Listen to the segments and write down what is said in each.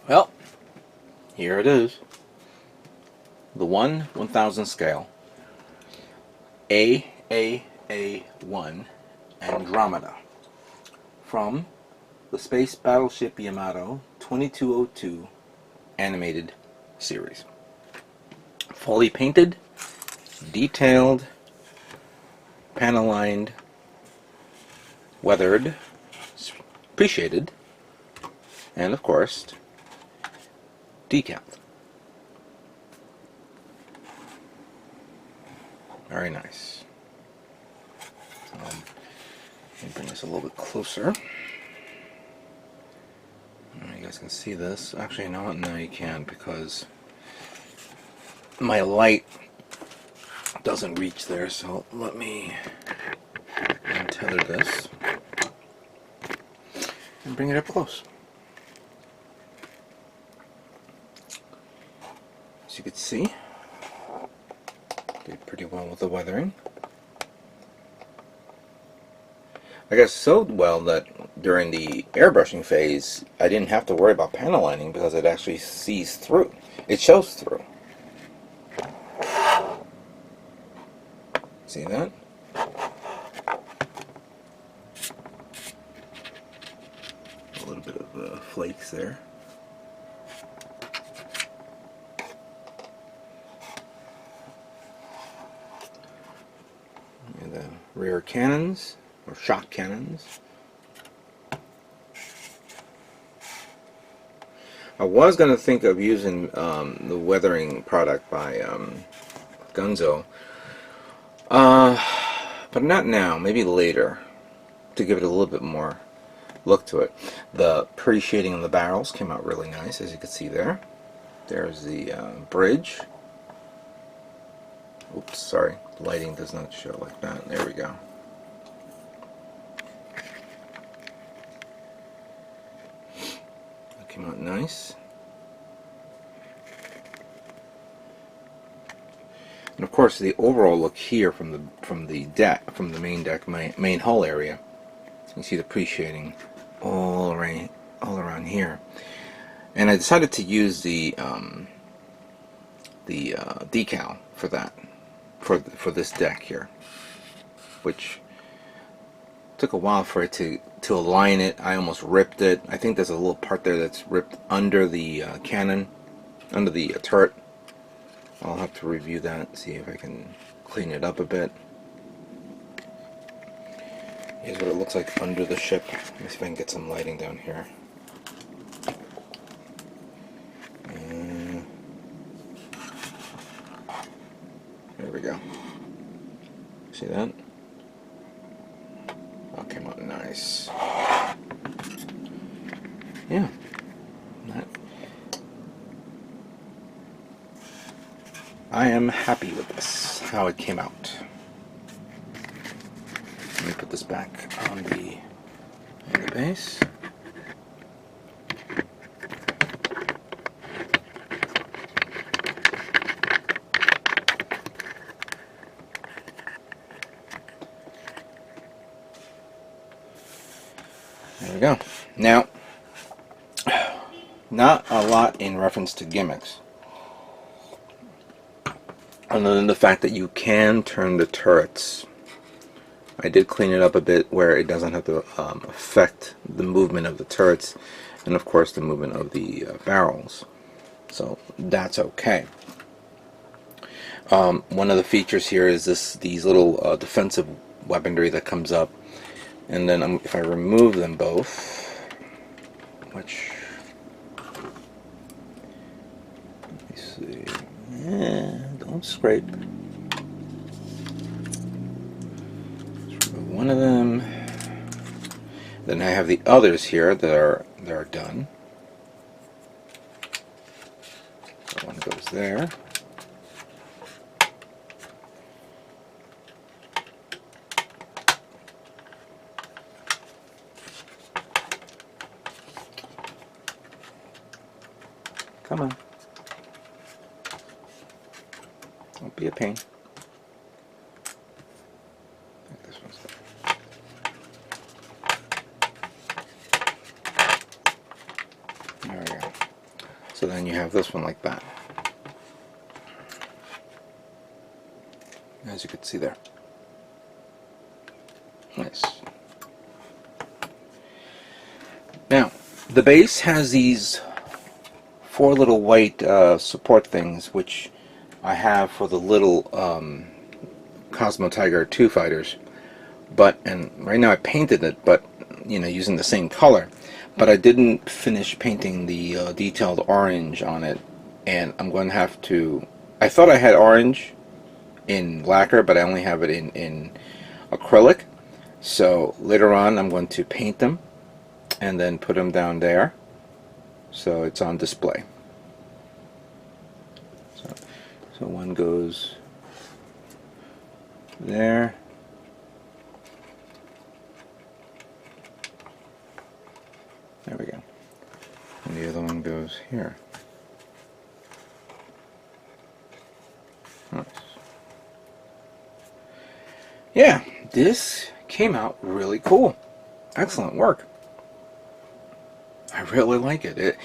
Well, here it is. The 1/1000 scale. AAA1 Andromeda. From the Space Battleship Yamato 2202 animated series. Fully painted, detailed, panel-lined, weathered, appreciated, and of course, decaled. Very nice. Let me bring this a little bit closer. You guys can see this. Actually, you know what? No, you can't, because my light doesn't reach there. So let me untether this and bring it up close. As you can see, did pretty well with the weathering. I guess so well that during the airbrushing phase, I didn't have to worry about panel lining because it actually sees through. It shows through. See that? A little bit of flakes there. And the rear cannons, or shock cannons. I was going to think of using the weathering product by Gunzo, but not now, maybe later, to give it a little bit more look to it. The pre-shading on the barrels came out really nice, as you can see there. There's the bridge. Oops, sorry, lighting does not show like that. There we go. That came out nice. And of course, the overall look here from the deck, from the main deck, main hull area, you can see the pre-shading all around here. And I decided to use the decal for that, for this deck here, which took a while for it to align it. I almost ripped it. I think there's a little part there that's ripped under the cannon, under the turret. I'll have to review that, see if I can clean it up a bit. Here's what it looks like under the ship. Let me see if I can get some lighting down here. There we go. See that? That came out nice. Yeah. I am happy with this, how it came out. Let me put this back on the base. There we go. Now, not a lot in reference to gimmicks, other than the fact that you can turn the turrets. I did clean it up a bit where it doesn't have to affect the movement of the turrets, and of course the movement of the barrels. So that's okay. One of the features here is these little defensive weaponry that comes up, and then if I remove them both, which, let me see, don't scrape. Let's remove one of them. Then I have the others here that are done. So one goes there. Come on. Don't be a pain. I think this one's there. There we go. So then you have this one like that, as you can see there. Nice. Now, the base has these 4 little white support things, which I have for the little Cosmo Tiger 2 fighters. And right now I painted it, but using the same color. But I didn't finish painting the detailed orange on it, and I'm going to have to. I thought I had orange in lacquer, but I only have it in acrylic. So later on, I'm going to paint them and then put them down there, so it's on display. So one goes there. There we go. And the other one goes here. Nice. Yeah, this came out really cool. Excellent work. I really like it.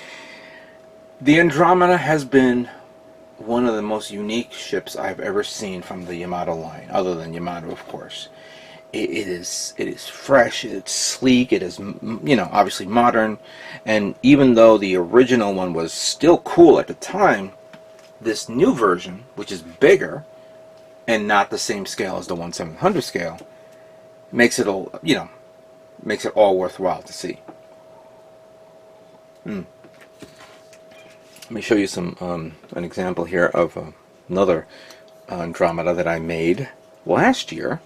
The Andromeda has been one of the most unique ships I've ever seen from the Yamato line, other than Yamato, of course. It is fresh, it's sleek, it is, obviously modern, and even though the original one was still cool at the time, this new version, which is bigger and not the same scale as the 1/700 scale, makes it all, makes it all worthwhile to see. Let me show you an example here of another Andromeda that I made last year.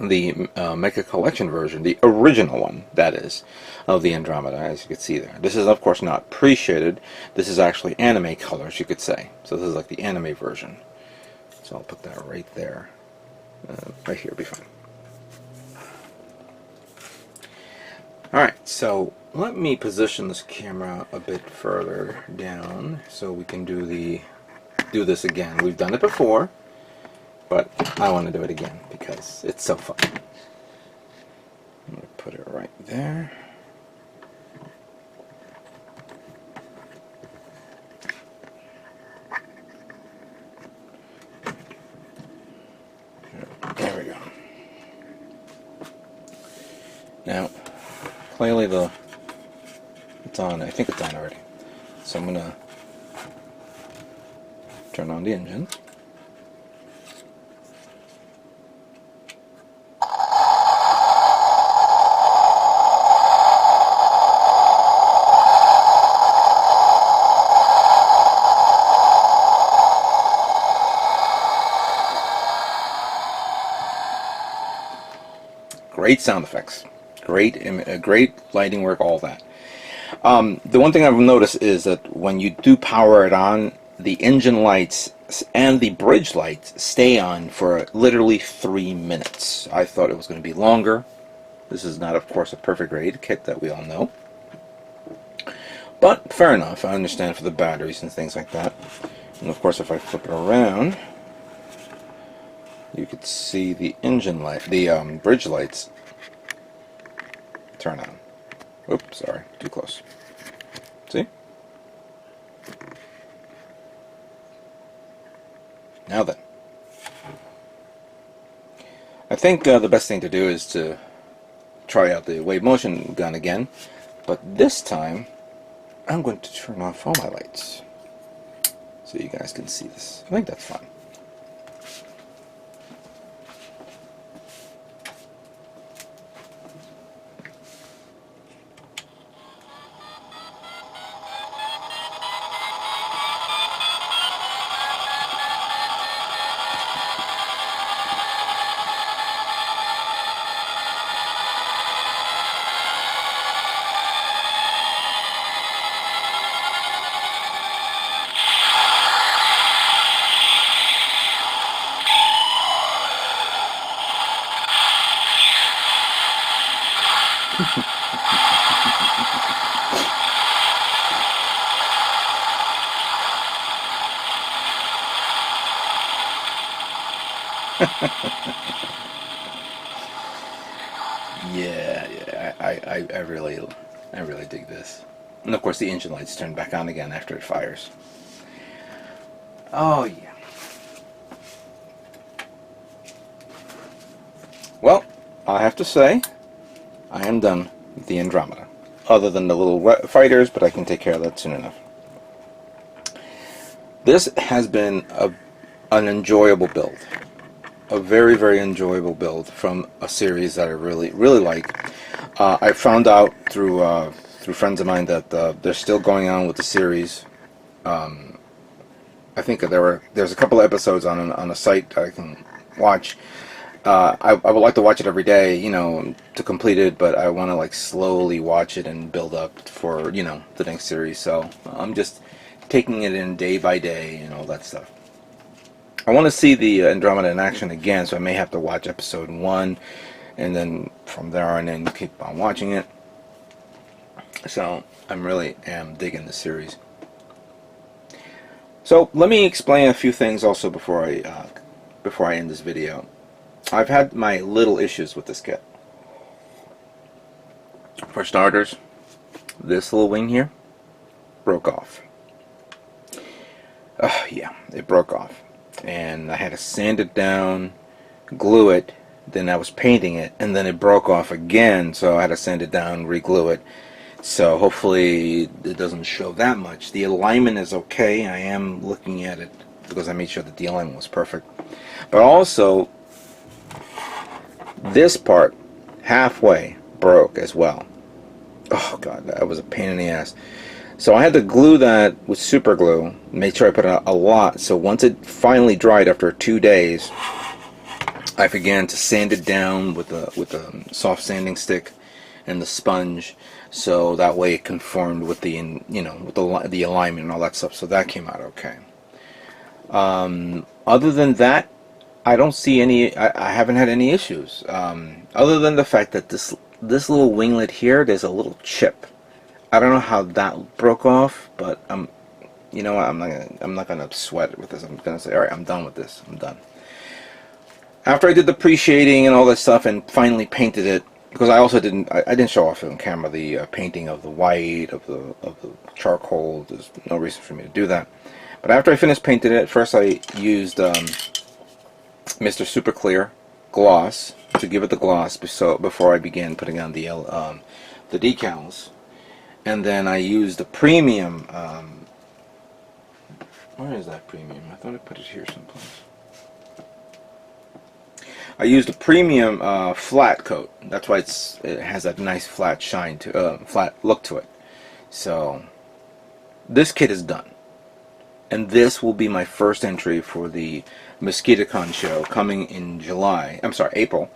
The Mecha Collection version, the original one, that is, of the Andromeda, as you can see there. This is, of course, not pre-shaded. This is actually anime colors, you could say. So this is like the anime version. So I'll put that right there. Right here will be fine. Alright, so let me position this camera a bit further down so we can do this again. We've done it before, but I want to do it again because it's so fun. I'm going to put it right there. There we go. Now, clearly it's on. I think it's on already. So I'm going to turn on the engine. Great sound effects, great lighting work, all that. The one thing I've noticed is that when you do power it on, the engine lights and the bridge lights stay on for literally 3 minutes. I thought it was going to be longer. This is not, of course, a perfect grade kit that we all know. But fair enough, I understand for the batteries and things like that. And of course, if I flip it around, you could see the engine light, the bridge lights turn on. Oops, sorry, too close. See? Now then, I think the best thing to do is to try out the wave motion gun again, but this time I'm going to turn off all my lights so you guys can see this. I think that's fun. Yeah, I really dig this. And of course the engine lights turn back on again after it fires. Oh yeah. Well, I have to say, I am done with the Andromeda. Other than the little fighters, but I can take care of that soon enough. This has been an enjoyable build. A very, very enjoyable build from a series that I really, really like. I found out through friends of mine that they're still going on with the series. I think there's a couple of episodes on a site that I can watch. I would like to watch it every day, you know, to complete it, but I want to like slowly watch it and build up for, you know, the next series. So I'm just taking it in day by day and all that stuff. I want to see the Andromeda in action again, so I may have to watch episode 1, and then from there on in keep on watching it. So I really am digging the series. So let me explain a few things also before I end this video. I've had my little issues with this kit. For starters, this little wing here broke off. Yeah, it broke off. And I had to sand it down, glue it, then I was painting it, and then it broke off again, so I had to sand it down, re-glue it. So hopefully it doesn't show that much. The alignment is okay. I am looking at it because I made sure that the alignment was perfect. But also, this part halfway broke as well. Oh god, that was a pain in the ass. So I had to glue that with super glue. Make sure I put a lot. So once it finally dried after 2 days, I began to sand it down with a soft sanding stick and the sponge, so that way it conformed with the, you know, with the alignment and all that stuff. So that came out okay. Other than that, I don't see any. I haven't had any issues. Other than the fact that this little winglet here, there's a little chip. I don't know how that broke off, but you know what? I'm not gonna sweat with this. I'm gonna say, all right, I'm done with this. I'm done. After I did the pre-shading and all that stuff, and finally painted it, because I also didn't. I didn't show off on camera the painting of the white of the charcoal. There's no reason for me to do that. But after I finished painting it, first I used Mr. Super Clear gloss to give it the gloss before I began putting on the decals, and then I used the premium. Where is that premium? I thought I put it here someplace. I used a premium flat coat. That's why it has that nice flat shine to flat look to it. So this kit is done, and this will be my first entry for the MosquitoCon show coming in April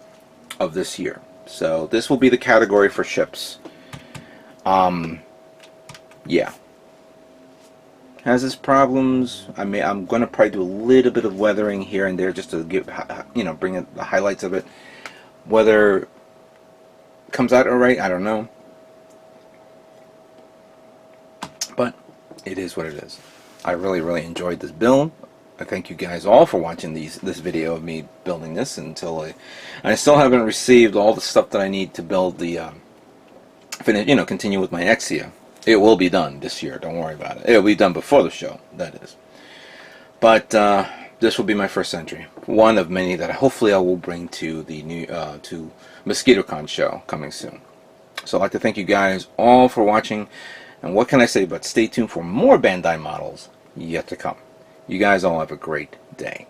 of this year. So this will be the category for ships. Yeah. Has its problems. I'm gonna probably do a little bit of weathering here and there just to give, you know, bring the highlights of it. Whether it comes out alright, I don't know. But it is what it is. I really, really enjoyed this build. I thank you guys all for watching this video of me building this I still haven't received all the stuff that I need to build the continue with my Exia. It will be done this year, don't worry about it. It will be done before the show, that is. But this will be my first entry. One of many that hopefully I will bring to the new to MosquitoCon show coming soon. So I'd like to thank you guys all for watching. And what can I say but stay tuned for more Bandai models yet to come. You guys all have a great day.